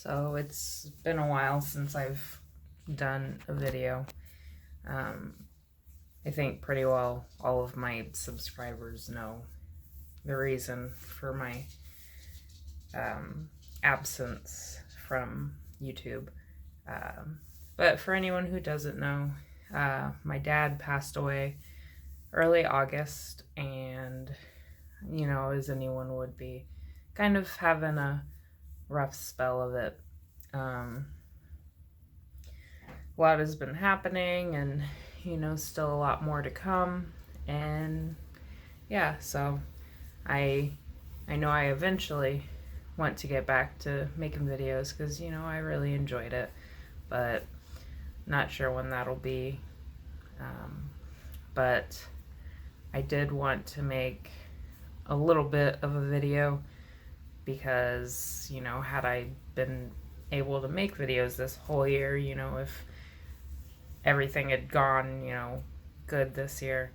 So it's been a while since I've done a video. I think pretty well all of my subscribers know the reason for my absence from YouTube. But for anyone who doesn't know, my dad passed away early August, and you know, as anyone would be, kind of having a rough spell of it. A lot has been happening, and you know, still a lot more to come. And yeah, so I know I eventually want to get back to making videos because, you know, I really enjoyed it, but not sure when that'll be. But I did want to make a little bit of a video because, you know, had I been able to make videos this whole year, you know, if everything had gone, you know, good this year,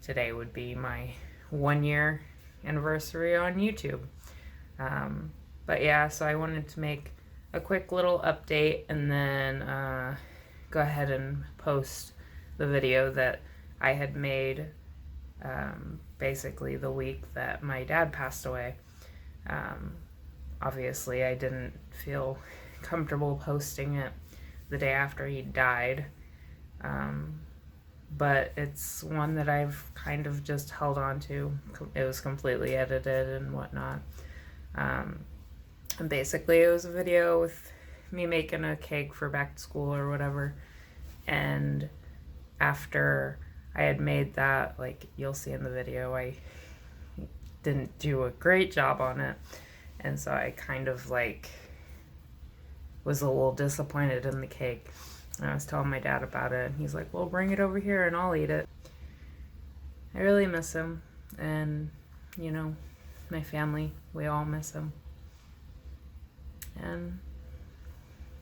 today would be my 1-year anniversary on YouTube. But yeah, so I wanted to make a quick little update and then go ahead and post the video that I had made basically the week that my dad passed away. Obviously I didn't feel comfortable posting it the day after he died, but it's one that I've kind of just held on to. It was completely edited and whatnot. And basically it was a video with me making a cake for back to school or whatever, and after I had made that, like you'll see in the video, I didn't do a great job on it, and so I kind of like was a little disappointed in the cake. And I was telling my dad about it, and he's like, well, bring it over here and I'll eat it. I really miss him, and you know, my family, we all miss him. And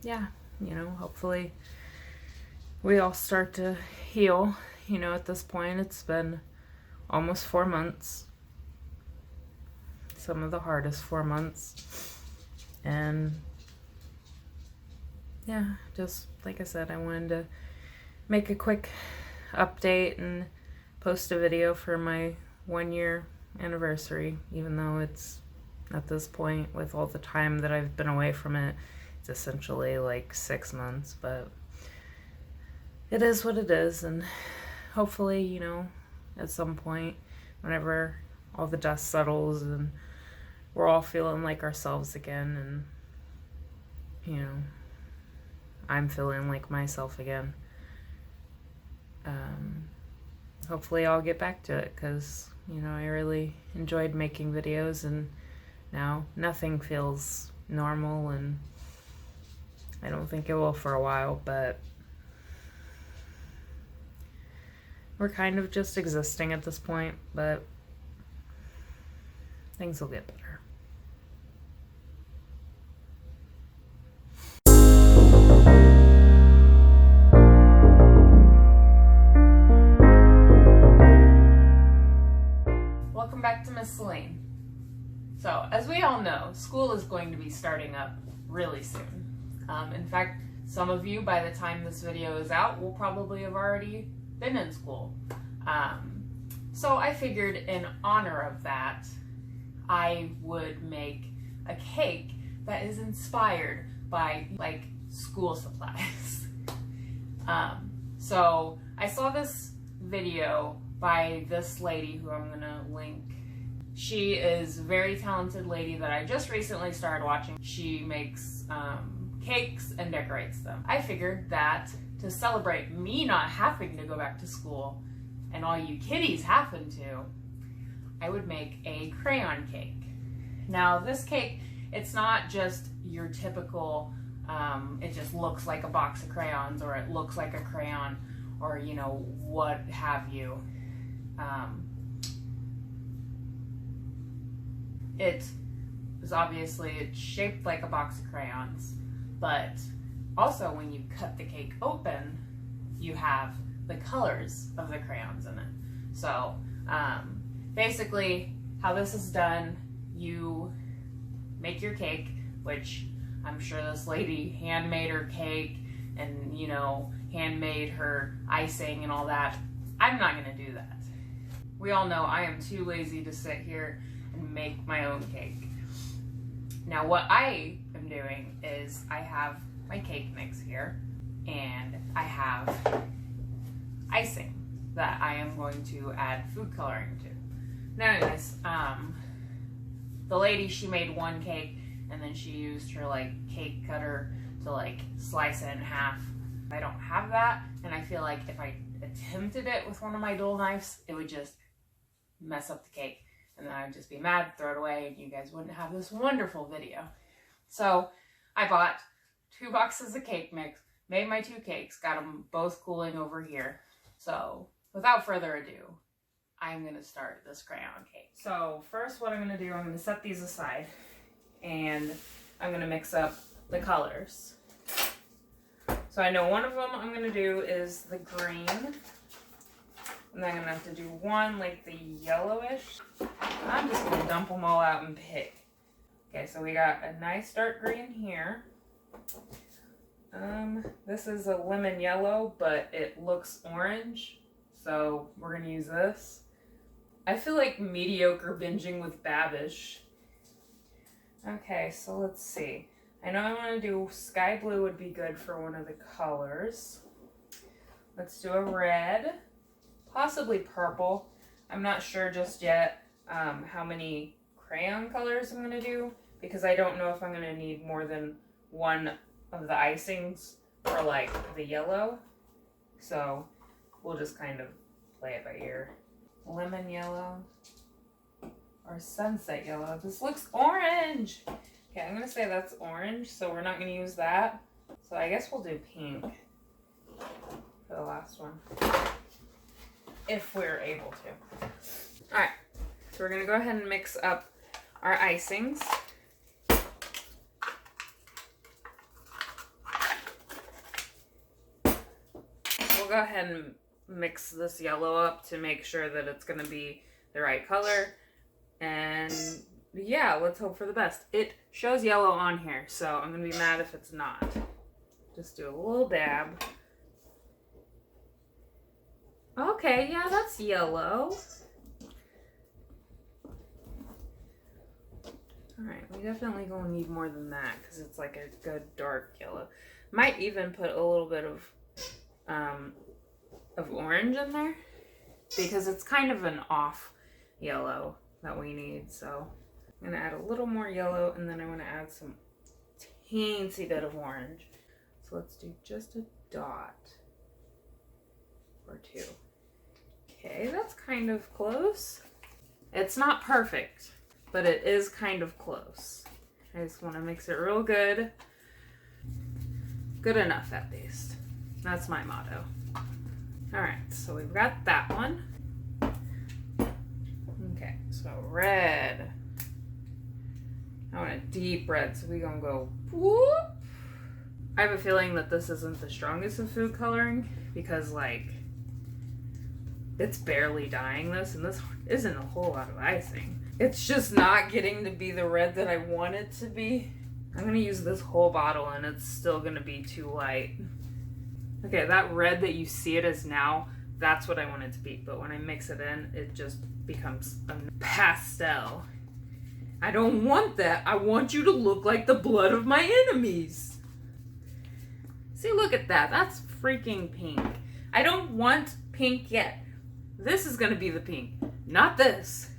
yeah, you know, hopefully we all start to heal. You know, at this point it's been almost 4 months, some of the hardest 4 months, and yeah, just like I said, I wanted to make a quick update and post a video for my 1-year anniversary, even though it's, at this point, with all the time that I've been away from it, it's essentially like 6 months, but it is what it is. And hopefully, you know, at some point, whenever all the dust settles and we're all feeling like ourselves again, and you know, I'm feeling like myself again, hopefully I'll get back to it, because you know, I really enjoyed making videos, and now nothing feels normal, and I don't think it will for a while, but we're kind of just existing at this point, but things will get better. Welcome back to Miss Celine. So, as we all know, school is going to be starting up really soon. In fact, some of you, by the time this video is out, will probably have already been in school. So I figured in honor of that, I would make a cake that is inspired by like school supplies. So I saw this video by this lady who I'm gonna link. She is a very talented lady that I just recently started watching. She makes cakes and decorates them. I figured that to celebrate me not having to go back to school and all you kiddies having to, I would make a crayon cake. Now this cake, it's not just your typical, it just looks like a box of crayons, or it looks like a crayon, or you know, what have you. It is obviously, it's shaped like a box of crayons, but also when you cut the cake open, you have the colors of the crayons in it. So basically how this is done, you make your cake, which I'm sure this lady handmade her cake and, you know, handmade her icing and all that. I'm not gonna do that. We all know I am too lazy to sit here and make my own cake. Now what I am doing is I have my cake mix here and I have icing that I am going to add food coloring to. Now anyways, the lady, she made one cake and then she used her like cake cutter to like slice it in half. I don't have that, and I feel like if I attempted it with one of my dull knives, it would just mess up the cake, and then I'd just be mad, throw it away, and you guys wouldn't have this wonderful video. So I bought 2 boxes of cake mix, made my 2 cakes, got them both cooling over here. So without further ado, I'm going to start this crayon cake. So first what I'm going to do, I'm going to set these aside, and I'm going to mix up the colors. So I know one of them I'm going to do is the green, and then I'm going to have to do one like the yellowish. I'm just going to dump them all out and pick. Okay, so we got a nice dark green here. This is a lemon yellow, but it looks orange, so we're going to use this. I feel like mediocre binging with Babish. Okay, so let's see. I know I want to do sky blue would be good for one of the colors. Let's do a red, possibly purple. I'm not sure just yet how many crayon colors I'm going to do, because I don't know if I'm going to need more than one of the icings for like the yellow. So we'll just kind of play it by ear. Lemon yellow or sunset yellow. This looks orange. Okay, I'm going to say that's orange, so we're not going to use that. So I guess we'll do pink for the last one, if we're able to. Alright, so we're going to go ahead and mix up our icings. We'll go ahead and mix this yellow up to make sure that it's going to be the right color. And yeah, let's hope for the best. It shows yellow on here, so I'm going to be mad if it's not. Just do a little dab. Okay, yeah, that's yellow. Alright, we definitely going to need more than that because it's like a good dark yellow. Might even put a little bit of orange in there because it's kind of an off yellow that we need, so I'm going to add a little more yellow, and then I want to add some teensy bit of orange. So let's do just a dot or 2. Okay, that's kind of close. It's not perfect, but it is kind of close. I just want to mix it real good. Good enough, at least. That's my motto. Alright, so we've got that one. Okay, so red. I want a deep red, so we're gonna go whoop. I have a feeling that this isn't the strongest of food coloring because, like, it's barely dyeing this, and this isn't a whole lot of icing. It's just not getting to be the red that I want it to be. I'm gonna use this whole bottle, and it's still gonna be too light. Okay, that red that you see it as now, that's what I want it to be, but when I mix it in, it just becomes a pastel. I don't want that. I want you to look like the blood of my enemies. See, look at that. That's freaking pink. I don't want pink yet. This is going to be the pink, not this.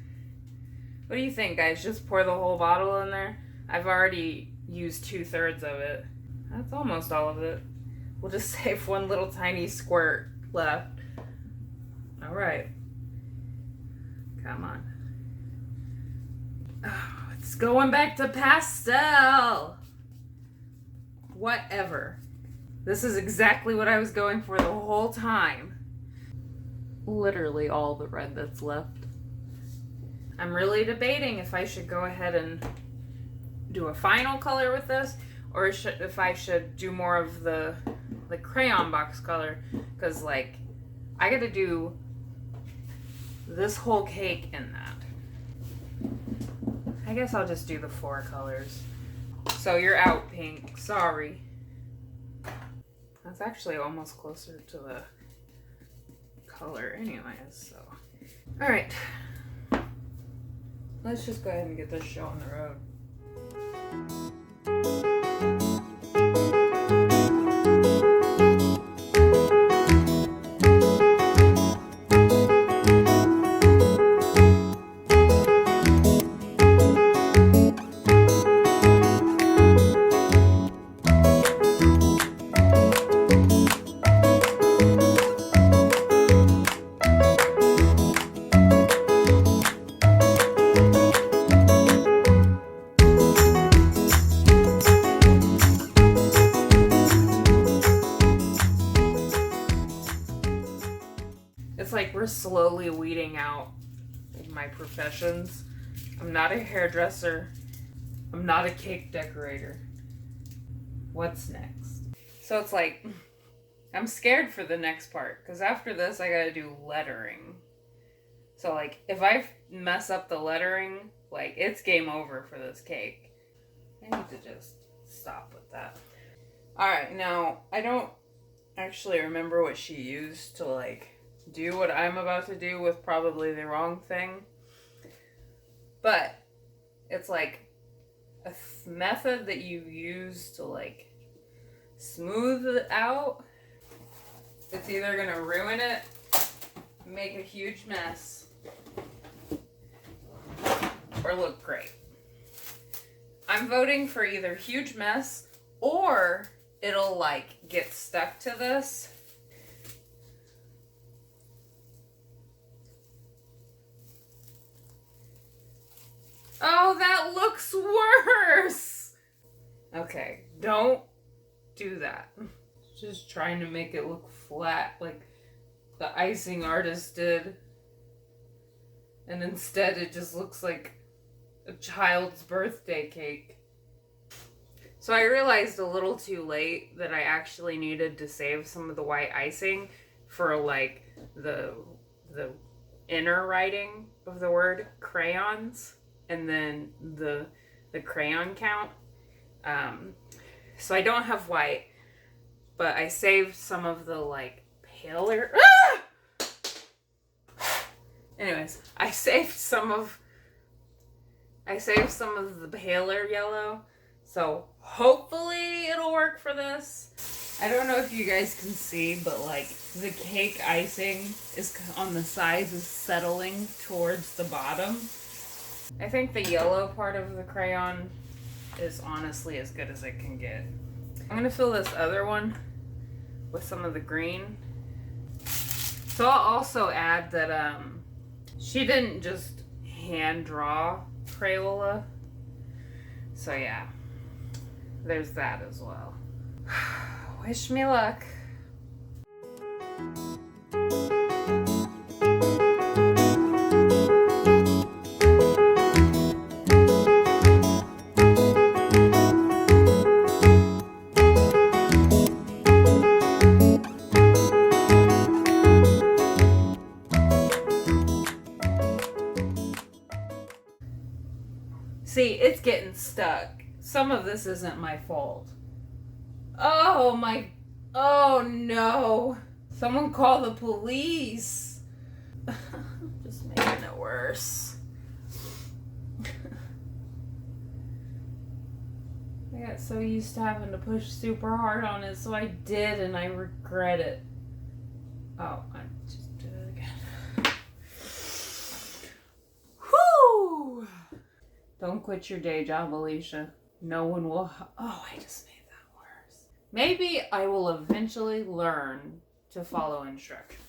What do you think, guys? Just pour the whole bottle in there? I've already used 2/3 of it. That's almost all of it. We'll just save one little tiny squirt left. All right. Come on. Oh, it's going back to pastel. Whatever. This is exactly what I was going for the whole time. Literally all the red that's left. I'm really debating if I should go ahead and do a final color with this, or if I should do more of the crayon box color, because, like, I gotta do this whole cake in that. I guess I'll just do the 4 colors. So you're out, pink. Sorry. That's actually almost closer to the color anyways, so. All right. Let's just go ahead and get this show on the road. It's like we're slowly weeding out my professions. I'm not a hairdresser. I'm not a cake decorator. What's next? So it's like, I'm scared for the next part, because after this I gotta do lettering. So like, if I mess up the lettering, like, it's game over for this cake. I need to just stop with that. Alright, now, I don't actually remember what she used to, like, do what I'm about to do with probably the wrong thing. But it's like a method that you use to, like, smooth it out. It's either gonna ruin it, make a huge mess, or look great. I'm voting for either huge mess or it'll like get stuck to this. Oh, that looks worse. Okay, don't do that. Just trying to make it look flat like the icing artist did. And instead it just looks like a child's birthday cake. So I realized a little too late that I actually needed to save some of the white icing for like the inner writing of the word crayons and then the crayon count. So I don't have white, but I saved some of the like paler. Anyways, I saved some of the paler yellow, so hopefully it'll work for this. I don't know if you guys can see, but like the cake icing is on the sides is settling towards the bottom. I think the yellow part of the crayon is honestly as good as it can get. I'm gonna fill this other one with some of the green. So I'll also add that she didn't just hand draw Crayola. So yeah, there's that as well. Wish me luck. See, it's getting stuck. Some of this isn't my fault. Oh no. Someone call the police. Just making it worse. I got so used to having to push super hard on it, so I did, and I regret it. Oh, I just did it again. Whew! Don't quit your day job, Alicia. No one will. Oh, I just made that worse. Maybe I will eventually learn to follow instructions.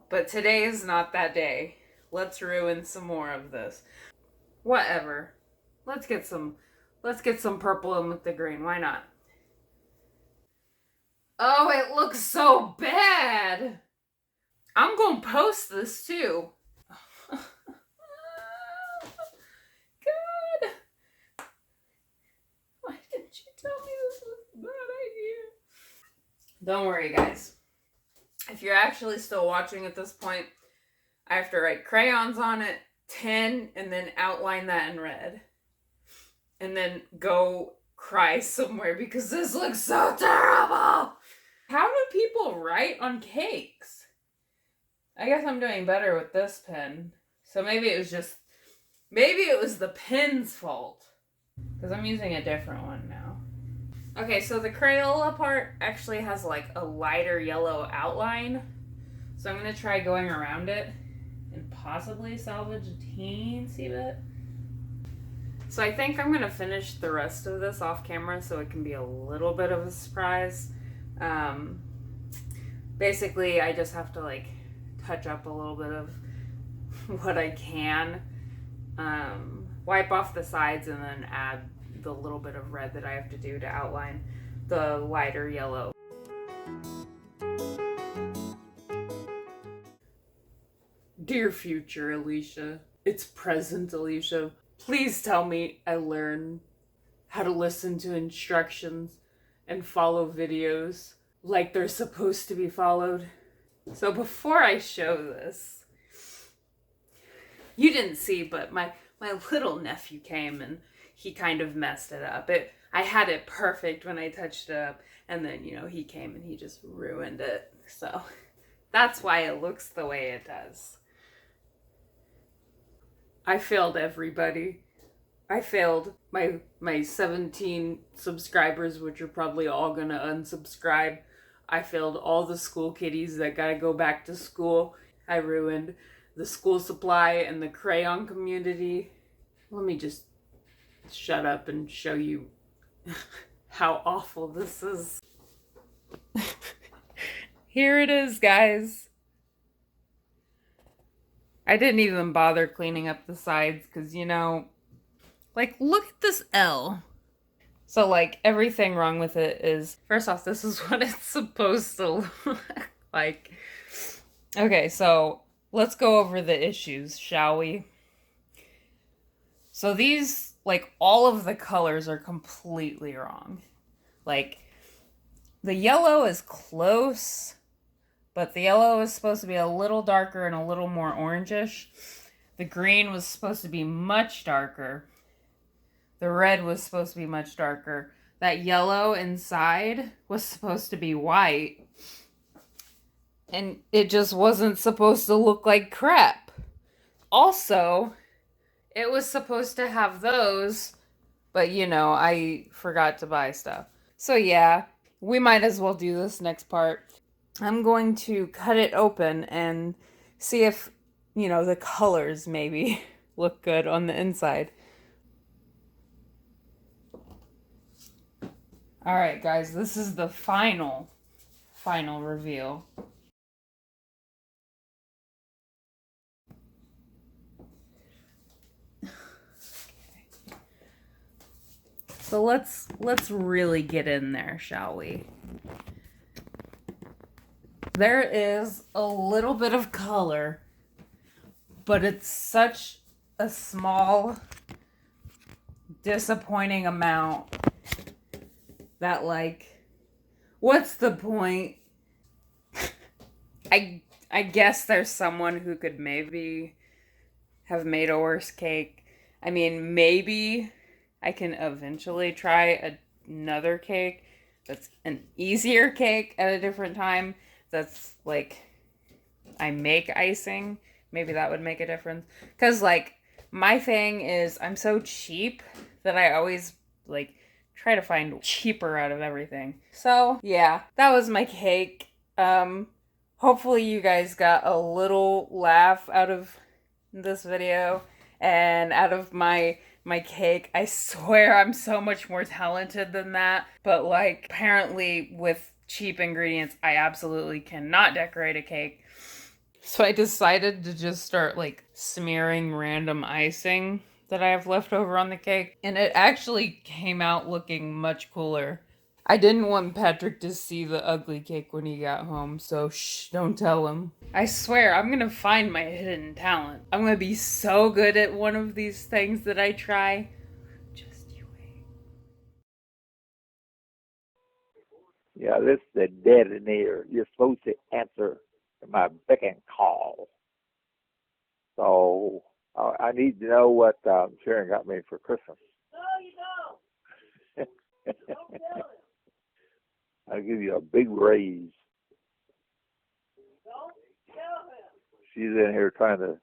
But today is not that day. Let's ruin some more of this. Whatever. Let's get some purple in with the green. Why not? Oh, it looks so bad. I'm gonna post this too. God. Why didn't you tell me this was a bad idea? Don't worry, guys. If you're actually still watching at this point, I have to write crayons on it, 10, and then outline that in red. and then go cry somewhere because this looks so terrible. How do people write on cakes? I guess I'm doing better with this pen. So maybe it was the pen's fault. Because I'm using a different one now. Okay, so the Crayola part actually has like a lighter yellow outline. So I'm going to try going around it and possibly salvage a teensy bit. So I think I'm going to finish the rest of this off camera so it can be a little bit of a surprise. Basically, I just have to like touch up a little bit of what I can. Wipe off the sides and then add the little bit of red that I have to do to outline the lighter yellow. Dear future Alicia, it's present Alicia. Please tell me I learn how to listen to instructions and follow videos like they're supposed to be followed. So before I show this, you didn't see, but my little nephew came and he kind of messed it up. I had it perfect when I touched it up, and then, he came and he just ruined it. So that's why it looks the way it does. I failed everybody. I failed my 17 subscribers, which are probably all gonna unsubscribe. I failed all the school kiddies that gotta go back to school. I ruined the school supply and the crayon community. Let me just shut up and show you how awful this is. Here it is, guys. I didn't even bother cleaning up the sides because, look at this L. So, everything wrong with it is, first off, this is what it's supposed to look like. Okay, so let's go over the issues, shall we? So these, all of the colors are completely wrong. The yellow is close, but the yellow is supposed to be a little darker and a little more orangish. The green was supposed to be much darker. The red was supposed to be much darker. That yellow inside was supposed to be white. And it just wasn't supposed to look like crap. Also, it was supposed to have those, but I forgot to buy stuff. So yeah, we might as well do this next part. I'm going to cut it open and see if, the colors maybe look good on the inside. All right, guys, this is the final reveal. So let's really get in there, shall we? There is a little bit of color, but it's such a small, disappointing amount that, what's the point? I guess there's someone who could maybe have made a worse cake. I mean, maybe I can eventually try another cake that's an easier cake at a different time. That's I make icing. Maybe that would make a difference. Because my thing is I'm so cheap that I always try to find cheaper out of everything. So yeah, that was my cake. Hopefully you guys got a little laugh out of this video and out of my cake. I swear I'm so much more talented than that. But apparently with cheap ingredients, I absolutely cannot decorate a cake. So I decided to just start smearing random icing that I have left over on the cake. And it actually came out looking much cooler. I didn't want Patrick to see the ugly cake when he got home, so shh, don't tell him. I swear, I'm gonna find my hidden talent. I'm gonna be so good at one of these things that I try. Just you wait. Yeah, this is the dead in here. You're supposed to answer my beck and call. So I need to know what Sharon got me for Christmas. give you a big raise. She's in here trying to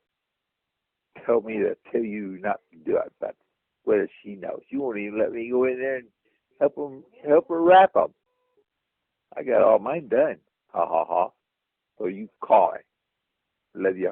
tell me to tell you not to do it, but what does she know? She won't even let me go in there and help her wrap them. I got all mine done. Ha ha ha. So you call it. Love ya.